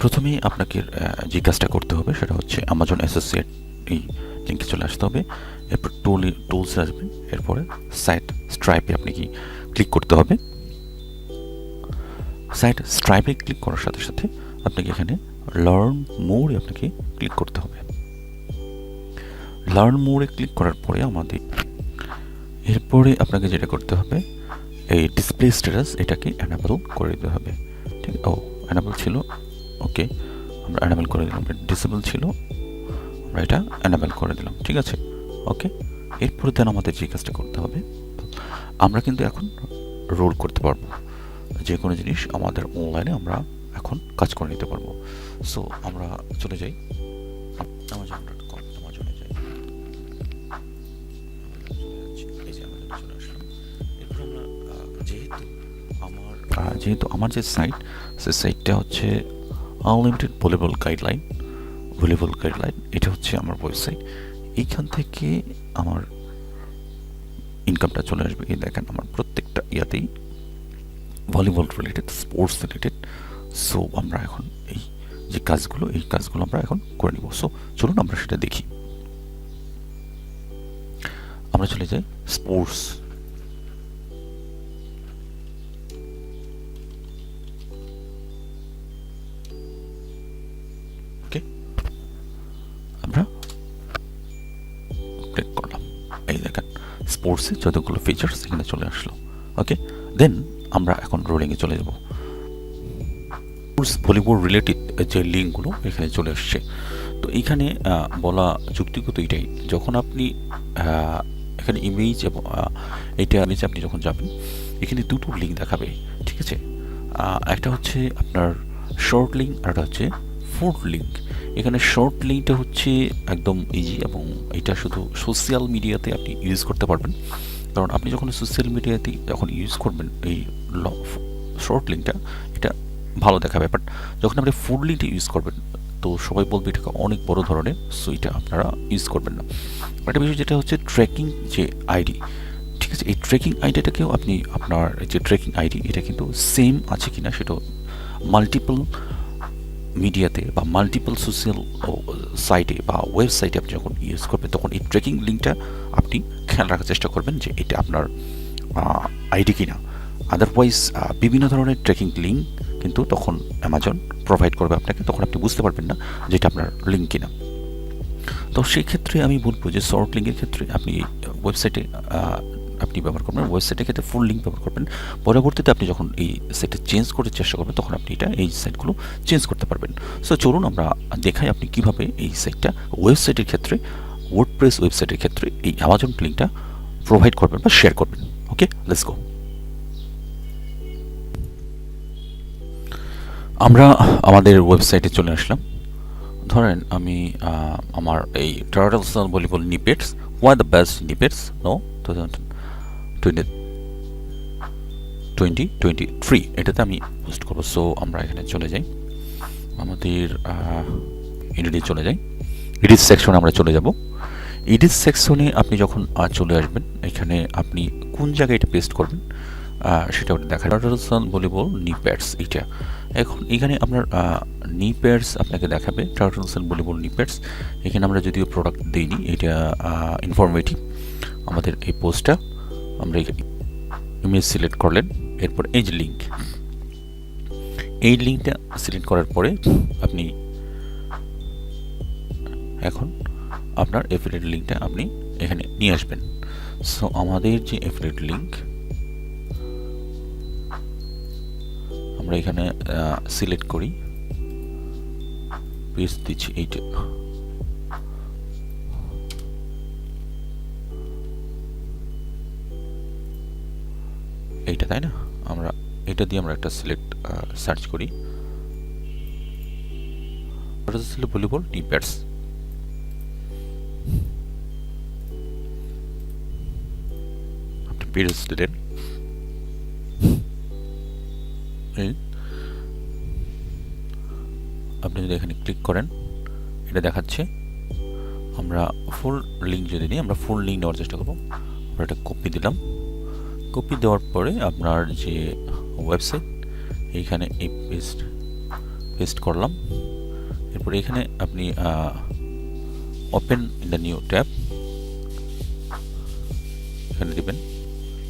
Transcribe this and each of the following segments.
প্রথমেই আপনাকে যে কাজটা করতে হবে সেটা হচ্ছে অ্যামাজন অ্যাসোসিয়েট এই লিঙ্কে চলে আসতে হবে। এরপর টুলসে আসবেন, এরপরে সাইট স্ট্রাইপে আপনি কি ক্লিক করতে হবে। সাইট স্ট্রাইপে ক্লিক করার সাথে সাথে আপনাকে এখানে লার্ন মোরে আপনাকে ক্লিক করতে হবে। লার্ন মোরে ক্লিক করার পরে এরপরে আপনাকে যেটা করতে হবে, এই ডিসপ্লে স্ট্যাটাস এটাকে অ্যানাবল করে দিতে হবে। ঠিক, অ্যানাবল ছিল, ওকে, আমরা অ্যানাবল করে দিলাম। ডিসেবল ছিল, আমরা এটা অ্যানাবল করে দিলাম। ঠিক আছে, ওকে। এরপরে দেন আমাদের যে কাজটা করতে হবে, আমরা কিন্তু এখন রোল করতে পারবো যে কোনো জিনিস আমাদের অনলাইনে আমরা এখন কাজ করে নিতে পারবো। সো আমরা চলে যাই amazon.com, অ্যামাজনে যাই, এই যে অ্যামাজনে চলে আসলাম। এরপর আমরা যেহেতু আমার যে সাইট, সে সাইটটা হচ্ছে আনলিমিটেড ভলিবল গাইডলাইন, এটা হচ্ছে আমার ওয়েবসাইট। এইখান থেকে আমার ইনকামটা চলে আসবে। এই দেখেন আমার প্রত্যেকটা ইয়াতেই volleyball related, sports related. So আমরা এখন এই কাজগুলো আমরা এখন করে নিব। সো চলুন আমরা সেটা দেখি। আমরা চলে যাই স্পোর্টস। ওকে, আমরা ক্লিক করলাম। এই দেখেন স্পোর্টসে যতগুলো ফিচার্স এখানে চলে আসলো। ওকে, দেন আমরা এখন রোলিংয়ে চলে যাব। ভলিবল রিলেটেড যে লিঙ্কগুলো এখানে চলে আসছে। তো এইখানে বলা যুক্তিগত এটাই, যখন আপনি এখানে ইমেজ এবং এইটা ইমেজ আপনি যখন যাবেন, এখানে দুটো লিঙ্ক দেখাবে। ঠিক আছে, একটা হচ্ছে আপনার শর্ট লিঙ্ক আর একটা হচ্ছে ফুল লিঙ্ক। এখানে শর্ট লিঙ্কটা হচ্ছে একদম ইজি এবং এটা শুধু সোশ্যাল মিডিয়াতে আপনি ইউজ করতে পারবেন। কারণ আপনি যখন সোশ্যাল মিডিয়াতে যখন ইউজ করবেন এই শর্ট লিঙ্কটা, এটা ভালো দেখাবে। বাট যখন আপনি ফুল লিঙ্কটা ইউজ করবেন তো সবাই বলবে এটাকে অনেক বড় ধরনের, সো এটা আপনারা ইউজ করবেন না। একটা বিষয় যেটা হচ্ছে ট্র্যাকিং যে আইডি, ঠিক আছে, এই ট্র্যাকিং আইডিটাকেও আপনি আপনার যে ট্র্যাকিং আইডি এটা কিন্তু সেম আছে কিনা সেটা মাল্টিপল মিডিয়াতে বা মাল্টিপল সোশ্যাল সাইটে বা ওয়েবসাইটে আপনি যখন ইউজ করবেন তখন এই ট্র্যাকিং লিঙ্কটা আপনি খেয়াল রাখার চেষ্টা করবেন যে এটা আপনার আইডি কিনা। আদারওয়াইজ বিভিন্ন ধরনের ট্র্যাকিং লিঙ্ক কিন্তু তখন অ্যামাজন প্রোভাইড করবে আপনাকে, তখন আপনি বুঝতে পারবেন না যে এটা আপনার লিঙ্ক কিনা। তো সেই ক্ষেত্রে আমি বলবো যে শর্ট লিঙ্কের ক্ষেত্রে আপনি ওয়েবসাইটে আপনি ব্যবহার করবেন, ওয়েবসাইটের ক্ষেত্রে ফুল লিঙ্ক ব্যবহার করবেন। পরবর্তীতে আপনি যখন এই সাইটে চেঞ্জ করার চেষ্টা করবেন তখন আপনি এই সাইটগুলো চেঞ্জ করতে পারবেন। সো চলুন আমরা দেখাই আপনি কিভাবে এই সাইটটা ওয়েবসাইটের ক্ষেত্রে, ওয়ার্ডপ্রেস ওয়েবসাইটের ক্ষেত্রে এই অ্যামাজন লিঙ্কটা প্রোভাইড করবেন বা শেয়ার করবেন। Okay, let's go. আমরা আমাদের ওয়েবসাইটে চলে আসলাম। ধরেন আমি আমার এই turtles volleyball kneepads, why the best kneepads no 2023 এটাতে আমি পোস্ট করবো। সো আমরা এখানে চলে যাই, আমাদের এডিটে চলে যাই, এডিট সেকশনে আমরা চলে যাব। এডিট সেকশনে আপনি যখন চলে আসবেন এখানে আপনি কোন জায়গায় এটা পেস্ট করবেন সেটা দেখা টার্টলস ভলিবল নিপেটস এইটা। এখন এখানে আপনার নিপ্যাডস আপনাকে দেখাবে, টার্টলস এন্ড ভলিবল নিপ্যাডস। এখানে আমরা যদিও প্রোডাক্ট দিইনি, এটা ইনফরমেটিভ আমাদের এই পোস্টটা। আমরা ইমেজ সিলেক্ট করলেন, এরপর এই যে লিঙ্ক, এই লিঙ্কটা সিলেক্ট করার পরে আপনি এখন আপনার অ্যাফিলিয়েট লিঙ্কটা আপনি এখানে নিয়ে আসবেন। সো আমাদের যে অ্যাফিলিয়েট লিঙ্ক আমরা এখানে সিলেক্ট করি, পেস্ট দিচ্ছি এইটা। এইটা তাই না, আমরা এটা দিয়ে আমরা একটা সিলেক্ট সার্চ করি, ভলিবল নিপ্যাডস। আপনি পেস্ট দিলেন, আপনি যদি এখানে ক্লিক করেন এটা দেখাচ্ছে। আমরা ফুল লিঙ্ক যদি নিই, আমরা ফুল লিঙ্ক নেওয়ার চেষ্টা করবো। আমরা এটা কপি দিলাম, কপি দেওয়ার পরে আপনার যে ওয়েবসাইট এইখানে এই পেস্ট করলাম। এরপরে এখানে আপনি open in the new tab এখানে দিবেন।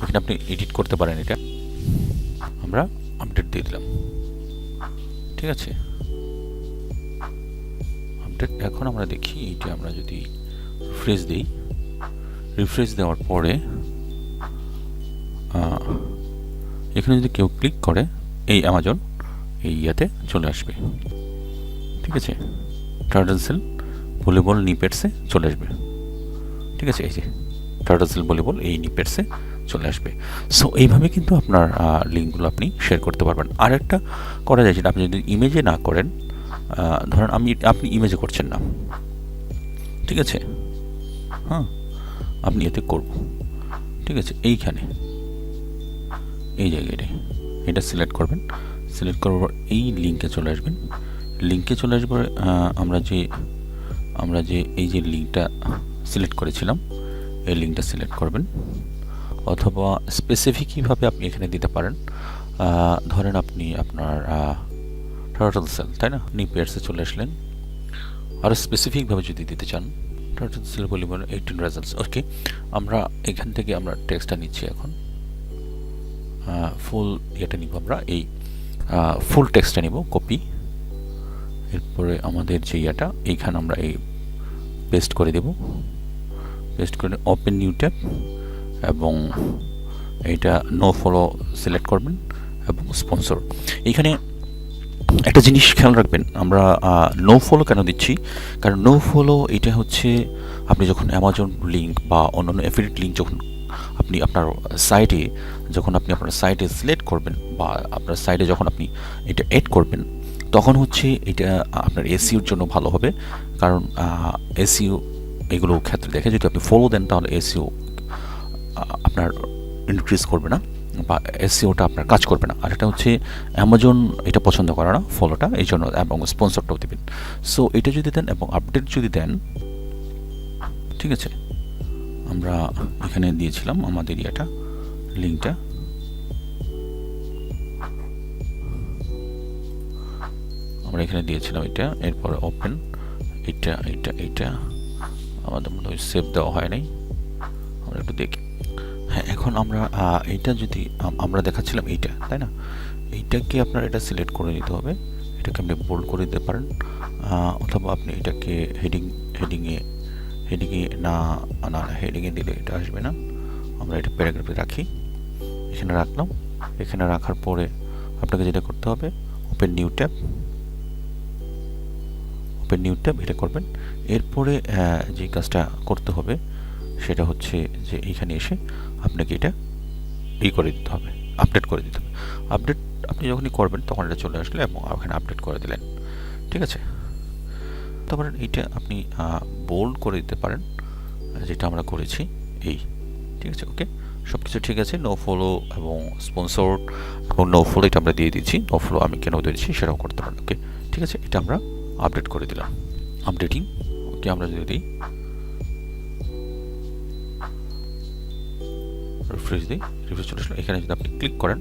এখানে আপনি এডিট করতে পারেন, এটা আমরা আপডেট দিয়ে দিলাম। ঠিক আছে, আপডেট। এখন আমরা দেখি এটা আমরা যদি রিফ্রেশ দিই, রিফ্রেশ দেওয়ার পরে এখানে যদি কেউ ক্লিক করে এই অ্যামাজন এই ইয়াতে চলে আসবে। ঠিক আছে, টার্টল সেল ভলিবল নিপেটসে চলে আসবে। ঠিক আছে, এই যে টার্টল সেল ভলিবল এই নিপেটসে চলে আসবে। সো এইভাবে কিন্তু আপনার লিঙ্কগুলো আপনি শেয়ার করতে পারবেন। আর একটা করা যায়, সেটা আপনি যদি ইমেজে না করেন, ধরেন আপনি ইমেজে করছেন না, ঠিক আছে, হ্যাঁ, আপনি এতে করব। ঠিক আছে, এইখানে এই জায়গাটায় এটা সিলেক্ট করবেন। সিলেক্ট করার পর এই লিঙ্কে চলে আসবেন। লিঙ্কে চলে আসবার আমরা যে এই যে লিঙ্কটা সিলেক্ট করেছিলাম এই লিঙ্কটা সিলেক্ট করবেন, অথবা স্পেসিফিকভাবে আপনি এখানে দিতে পারেন। ধরেন আপনি আপনার টার্টল সেল, তাই না, নিপেটসে চলে আসলেন। আরও স্পেসিফিকভাবে যদি দিতে চান, টার্টল সেল ভলিবল 18 রেজাল্টস। ওকে, আমরা এখান থেকে আমরা টেক্সটটা নিচ্ছি। এখন ফুল এটা নিব, আমরা এই ফুল টেক্সটটা নিব, কপি। এরপরে আমাদের যে ইয়াটা এইখানে আমরা এই পেস্ট করে দেব। পেস্ট করে ওপেন নিউ ট্যাব এবং এইটা নো ফলো সিলেক্ট করবেন এবং স্পন্সর। এইখানে একটা জিনিস খেয়াল রাখবেন, আমরা নো ফলো কেন দিচ্ছি, কারণ নো ফলো এটা হচ্ছে আপনি যখন অ্যামাজন লিঙ্ক বা অন্যান্য অ্যাফিলিয়েট লিঙ্ক যখন আপনি আপনার সাইটে সিলেক্ট করবেন বা আপনার সাইটে যখন আপনি এটা এড করবেন, তখন হচ্ছে এটা আপনার এসইওর জন্য ভালো হবে। কারণ এসইও এগুলো ক্ষেত্রে দেখে যদি আপনি ফলো দেন তাহলে এসইও আপনার ইনক্রিজ করবে না বা এসইওটা আপনার কাজ করবে না। আর এটা হচ্ছে অ্যামাজন এটা পছন্দ করে না ফলোটা, এই জন্য, এবং স্পন্সরটাও দেবেন। সো এটা যদি দেন এবং আপডেট যদি দেন, ঠিক আছে, আমরা এখানে দিয়েছিলাম আমাদের ইয়াটা লিঙ্কটা, আমরা এখানে দিয়েছিলাম এটা। এরপর ওপেন এটা আমাদের মনে হয় সেভ দেওয়া হয় নাই, আমরা একটু দেখি। হ্যাঁ, এখন আমরা এইটা যদি আমরা দেখাচ্ছিলাম এইটা, তাই না, এইটাকে আপনার এটা সিলেক্ট করে নিতে হবে। এটাকে আপনি বোল্ড করে দিতে পারেন, অথবা আপনি এটাকে হেডিংয়ে না হেডিংয়ে দিলে এটা আসবে না। আমরা এটা প্যারাগ্রাফে রাখি, এখানে রাখলাম। এখানে রাখার পরে আপনাকে যেটা করতে হবে, ওপেন নিউ ট্যাব এটা করবেন। এরপরে যে কাজটা করতে হবে সেটা হচ্ছে যে এইখানে এসে আপনাকে এটা করে দিতে হবে, আপডেট করে দিতে হবে। আপডেট আপনি যখনই করবেন তখন এটা চলে আসলে এবং ওখানে আপডেট করে দিলেন। ঠিক আছে, তারপরে এইটা আপনি বোল্ড করে দিতে পারেন, যেটা আমরা করেছি এই। ঠিক আছে, ওকে, সব কিছু ঠিক আছে। নো ফলো এবং স্পন্সর এবং নো ফলো এটা আমরা দিয়ে দিচ্ছি। নো ফলো আমি কেন দিয়েছি সেটাও করতে পারেন। ওকে, ঠিক আছে, এটা আমরা আপডেট করে দিলাম। আপডেটিং, ওকে, আমরা যদি দিই রিফ্রেশ দিই, রিফ্রেশ চলে আসলো। এখানে যদি আপনি ক্লিক করেন,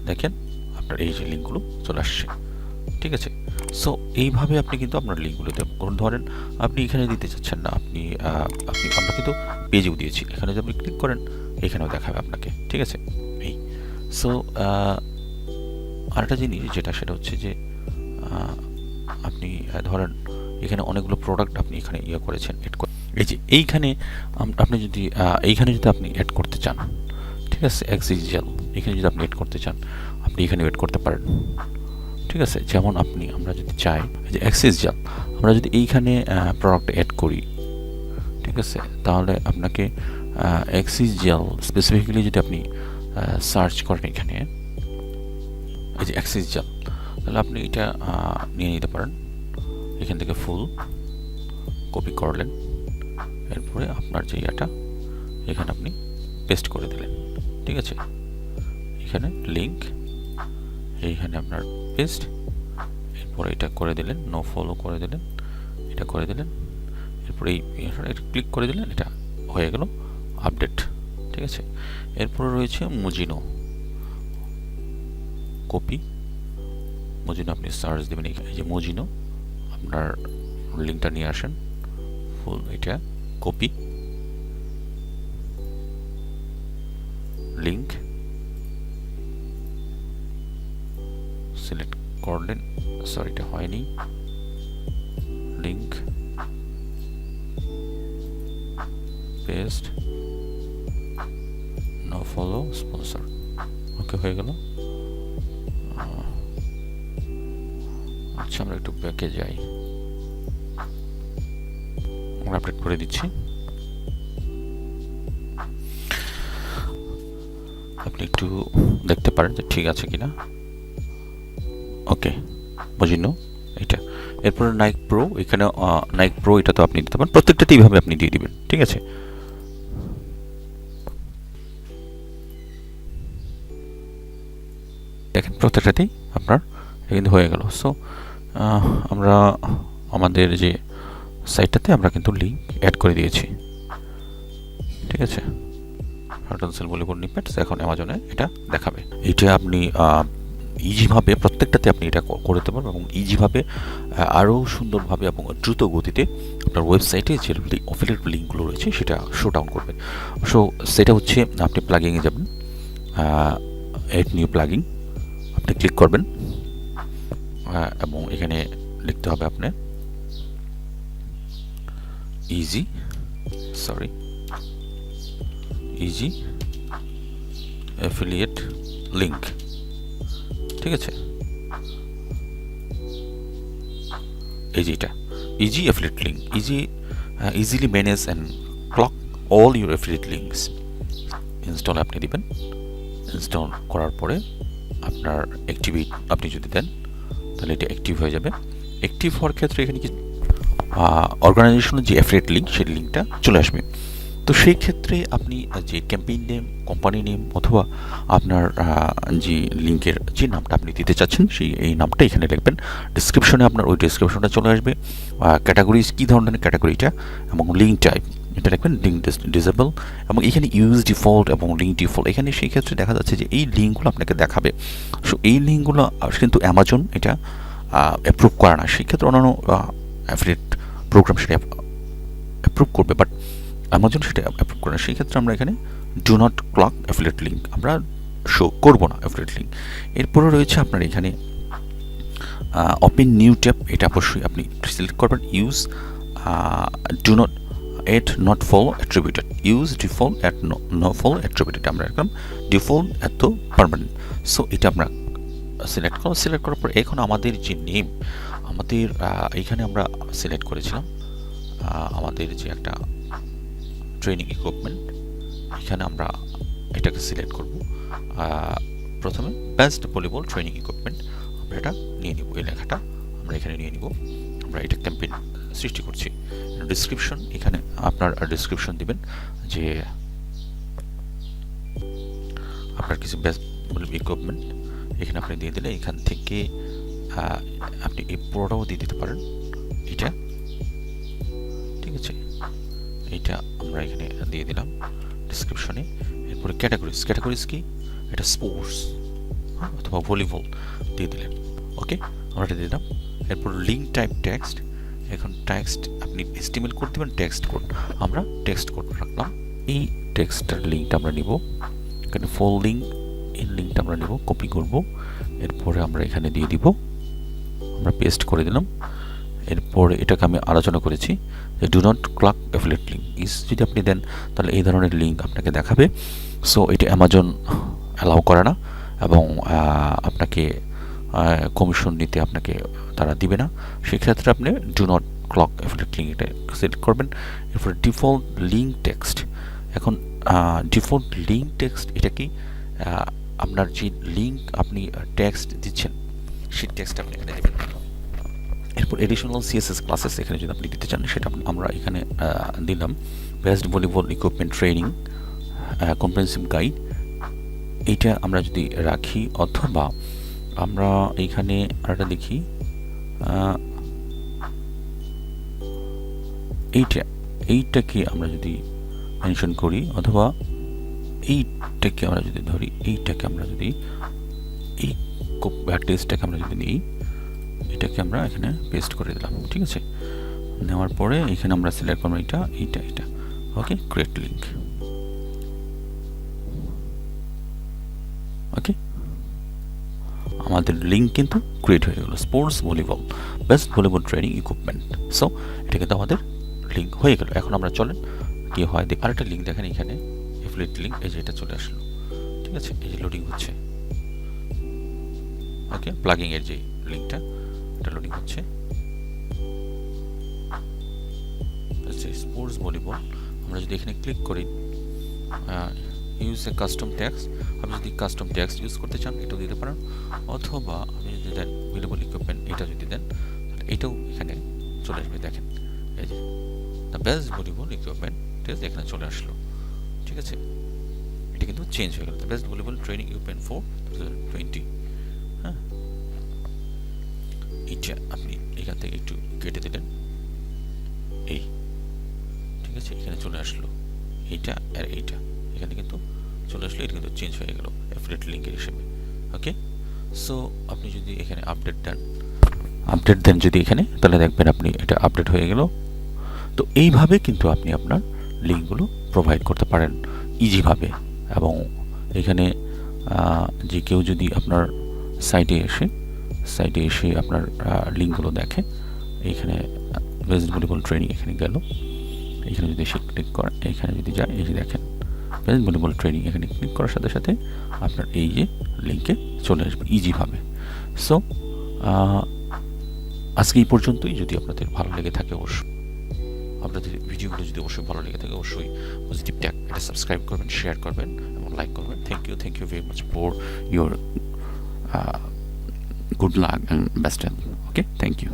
দেখেন আপনার এই যে লিঙ্কগুলো চলে আসছে। ঠিক আছে, সো এইভাবে আপনি কিন্তু আপনার লিঙ্কগুলো ধরেন আপনি এখানে দিতে চাচ্ছেন না, আমরা কিন্তু পেজেও দিয়েছি। এখানে যদি আপনি ক্লিক করেন এখানেও দেখাবে আপনাকে। ঠিক আছে, এই। সো আরেকটা জিনিস যেটা, সেটা হচ্ছে যে আপনি ধরেন এখানে অনেকগুলো প্রোডাক্ট আপনি এখানে করেছেন, এই যে এইখানে আপনি যদি আপনি অ্যাড করতে চান, ঠিক আছে, এক্সিজেল এখানে যদি আপনি অ্যাড করতে চান, আপনি এখানে অ্যাড করতে পারেন। ঠিক আছে, যেমন আমরা যদি চাই যে অ্যাক্সেস জেল, আমরা যদি এইখানে প্রোডাক্ট অ্যাড করি, ঠিক আছে, তাহলে আপনাকে অ্যাক্সেস জেল স্পেসিফিক্যালি যদি আপনি সার্চ করেন এখানে এই যে অ্যাক্সেস জেল, তাহলে আপনি এটা নিয়ে নিতে পারেন। এখান থেকে ফুল কপি করলেন, এরপরে আপনার যে এখানে আপনি পেস্ট করে দিলেন। ঠিক আছে, এখানে লিঙ্ক, এইখানে আপনার পেস্ট, এরপরে এটা করে দিলেন, নো ফলো করে দিলেন, এটা করে দিলেন, এরপরে এটা ক্লিক করে দিলেন, এটা হয়ে গেল আপডেট। ঠিক আছে, এরপরে রয়েছে মুজিনো, কপি মজিনো আপনি সার্চ দেবেন, এই যে মজিনো, আপনার লিঙ্কটা নিয়ে আসেন, ফুল এটা কপি লিঙ্ক সিলেক্ট করলেন, সরি এটা হয়নি, link paste no follow sponsor, okay হয়ে গেল। আচ্ছা আমরা একটু ব্যাকে যাই, আমরা আপডেট করে দিচ্ছি। আপনি একটু দেখতে পারেন যে ঠিক আছে কিনা। ওকে মজিনো এটা। এরপরে নাইক প্রো, এখানে নাইক প্রো এটা তো আপনি দিতে পারেন, প্রত্যেকটাতে এইভাবে আপনি দিয়ে দিবেন, ঠিক আছে। দেখেন প্রত্যেকটাতেই আপনার কিন্তু হয়ে গেল। সো আমরা আমাদের যে সাইটটাতে আমরা কিন্তু লিঙ্ক অ্যাড করে দিয়েছি, ঠিক আছে। সেল বলে নিপেটস এখন অ্যামাজনে এটা দেখাবে। এটা আপনি ইজিভাবে প্রত্যেকটাতে আপনি এটা করতে পারবেন এবং ইজিভাবে আরও সুন্দরভাবে এবং দ্রুত গতিতে আপনার ওয়েবসাইটে যে অ্যাফিলিয়েট লিঙ্কগুলো রয়েছে সেটা শো ডাউন করবে। সো সেটা হচ্ছে আপনি প্লাগিংয়ে যাবেন, এড নিউ প্লাগিং আপনি ক্লিক করবেন এবং এখানে লিখতে হবে আপনার ইজি অ্যাফিলিয়েট লিঙ্ক, ঠিক আছে। এই যে এটা easy affiliate link, easily manage and clock all your affiliate links, install আপনি দিবেন। ইনস্টল করার পরে আপনার অ্যাক্টিভেট আপনি যদি দেন তাহলে এটা অ্যাক্টিভ হয়ে যাবে। অ্যাক্টিভ হওয়ার ক্ষেত্রে এখানে কি অর্গানাইজেশনের যে অ্যাফিলিয়েট লিঙ্ক সেই লিঙ্কটা চলে আসবে। তো সেই ক্ষেত্রে আপনি যে ক্যাম্পেইন নেম, কোম্পানি নেম অথবা আপনার যে লিঙ্কের যে নামটা আপনি দিতে চাচ্ছেন এই নামটা এখানে লিখবেন। ডিসক্রিপশনে আপনার ওই ডিসক্রিপশনটা চলে আসবে, ক্যাটাগরিজ কী ধরনের ক্যাটাগরিটা এবং লিঙ্ক টাইপ এটা লিখবেন, লিঙ্ক ডিসেবল এবং এখানে ইউজ ডিফল্ট এবং লিঙ্ক ডিফল্ট। এখানে সেই ক্ষেত্রে দেখা যাচ্ছে যে এই লিঙ্কগুলো আপনাকে দেখাবে। সো এই লিঙ্কগুলো কিন্তু অ্যামাজন এটা অ্যাপ্রুভ করে না, সেই ক্ষেত্রে অন্যান্য অ্যাফিলিয়েট প্রোগ্রাম সেটা অ্যাপ্রুভ করবে, বাট অ্যামাজন সেটা অ্যাপ্রুভ করে না। সেই ক্ষেত্রে আমরা এখানে do not cloak affiliate link আমরা শো করব না অ্যাফিলিয়েট লিঙ্ক। এরপরে রয়েছে আপনার এখানে ওপেন নিউ ট্যাব, এটা অবশ্যই আপনি সিলেক্ট করবেন। Use do not at not follow attributed, use default at no follow attributed, আমরা একদম ডিফল্ট এত পারমানেন্ট। সো এটা আমরা সিলেক্ট করার পর এখন আমাদের যে নেম আমাদের এখানে আমরা সিলেক্ট করেছিলাম আমাদের যে একটা ট্রেনিং ইকুইপমেন্ট, এখানে আমরা এটাকে সিলেক্ট করব। প্রথমে বেস্ট ভলিবল ট্রেনিং ইকুইপমেন্ট আমরা এটা নিয়ে নিব, এই লেখাটা আমরা এখানে নিয়ে নিব। আমরা এটা ক্যাম্পেইন সৃষ্টি করছি। ডিসক্রিপশন, এখানে আপনার ডিসক্রিপশন দিবেন যে আপনার কিছু বেস্ট ভলিবল ইকুইপমেন্ট এখানে আপনি দিয়ে দিলে এখান থেকে আপনি এই পুরোটাও দিয়ে দিতে পারেন এটা, ঠিক আছে। এইটা আমরা এখানে দিয়ে দিলাম ডিসক্রিপশনে। এরপরে ক্যাটাগরিজ কি, এটা স্পোর্টস অথবা ভলিবল দিয়ে দিলেন, ওকে আমরা এটা দিলাম। এরপর লিঙ্ক টাইপ টেক্সট, এখন টেক্সট আপনি HTML কোড দেবেন, টেক্সট কোড আমরা টেক্সট কোড রাখলাম। এই টেক্সটের লিঙ্কটা আমরা নিব, এখানে ফুল লিঙ্ক এই লিঙ্কটা আমরা নিব, কপি করব, এরপরে আমরা এখানে দিয়ে দিব, আমরা পেস্ট করে দিলাম। এরপরে এটাকে আমি আলোচনা করেছি যে do not cloak affiliate links, যদি আপনি দেন তাহলে এই ধরনের লিঙ্ক আপনাকে দেখাবে। সো এটা অ্যামাজন অ্যালাউ করে না এবং আপনাকে কমিশন নিতে আপনাকে তারা দিবে না। সেক্ষেত্রে আপনি do not cloak affiliate link এটা সিলেক্ট করবেন। এরপরে ডিফল্ট লিঙ্ক টেক্সট, এখন ডিফল্ট লিঙ্ক টেক্সট এটা কি আপনার যে লিঙ্ক আপনি টেক্সট দিচ্ছেন সেই টেক্সট আপনি এখানে দেবেন। এরপর এডিশনাল CSS ক্লাসেস এখানে যদি আপনি দিতে চান সেটা আমরা এখানে দিলাম। Best volleyball equipment training comprehensive guide, এইটা আমরা যদি রাখি, অথবা আমরা এইখানে আরেকটা দেখি এইটাকে আমরা যদি মেনশন করি, অথবা এইটাকে আমরা যদি ধরি, এইটাকে আমরা যদি এই টেক্সটটাকে আমরা যদি নিই এটাকে আমরা এখানে পেস্ট করে দিলাম, ঠিক আছে। নেওয়ার পরে এখানে আমরা সিলেক্ট করবো এটা। ওকে, ক্রিয়েট লিঙ্ক। ওকে, আমাদের লিঙ্ক কিন্তু ক্রিয়েট হয়ে গেল, sports volleyball, best volleyball training equipment. So এটা কিন্তু আমাদের লিঙ্ক হয়ে গেল। এখন আমরা চলেন কি হয় আরেকটা লিঙ্ক দেখেন এখানে, এফিলিয়েট লিঙ্ক, এই যে এটা চলে আসলো, ঠিক আছে। এই যে লোডিং হচ্ছে, ওকে, প্লাগিং এর যে লিঙ্কটা, এটা লোডিং হচ্ছে। আচ্ছা, স্পোর্টস ভলিবল, আমরা যদি এখানে ক্লিক করি ইউজ এ কাস্টম ট্যাক্স, আপনি যদি কাস্টম ট্যাক্স ইউজ করতে চান এটাও দিতে পারেন, অথবা আপনি যদি দেন ভলিবল ইকুইপমেন্ট, এটা যদি দেন তাহলে এটাও এখানে চলে আসবে। দেখেন এই যে দ্য বেস্ট ভলিবল ইকুইপমেন্ট, ঠিক আছে, এখানে চলে আসলো, ঠিক আছে। এটা কিন্তু চেঞ্জ হয়ে গেল, the best volleyball training equipment for 2020। হ্যাঁ, এইটা আপনি এখান থেকে একটু কেটে দিলেন, এই, ঠিক আছে, এখানে চলে আসলো এইটা আর এইটা, এখানে কিন্তু চলে আসলো, এটা কিন্তু চেঞ্জ হয়ে গেল অ্যাফিলিয়েট লিঙ্কের হিসেবে। ওকে, সো আপনি যদি এখানে আপডেট দেন যদি এখানে, তাহলে দেখবেন আপনি এটা আপডেট হয়ে গেল। তো এইভাবে কিন্তু আপনি আপনার লিঙ্কগুলো প্রোভাইড করতে পারেন ইজিভাবে। এবং এখানে যে কেউ যদি আপনার সাইটে এসে আপনার লিঙ্কগুলো দেখে, এইখানে বেস্ট ভলিবল ট্রেনিং এখানে গেল, এখানে যদি এসে ক্লিক করে, এখানে যদি যায়, এই যে দেখেন বেস্ট ভলিবল ট্রেনিং, এখানে ক্লিক করার সাথে সাথে আপনার এই যে লিঙ্কে চলে আসবে ইজিভাবে। সো আজকে এই পর্যন্তই। যদি আপনাদের ভালো লেগে থাকে, অবশ্যই আপনাদের ভিডিওগুলো যদি অবশ্যই ভালো লেগে থাকে, অবশ্যই পজিটিভ ট্যাগ এটা সাবস্ক্রাইব করবেন, শেয়ার করবেন এবং লাইক করবেন। Thank you very much for your good luck and best health. Okay, thank you.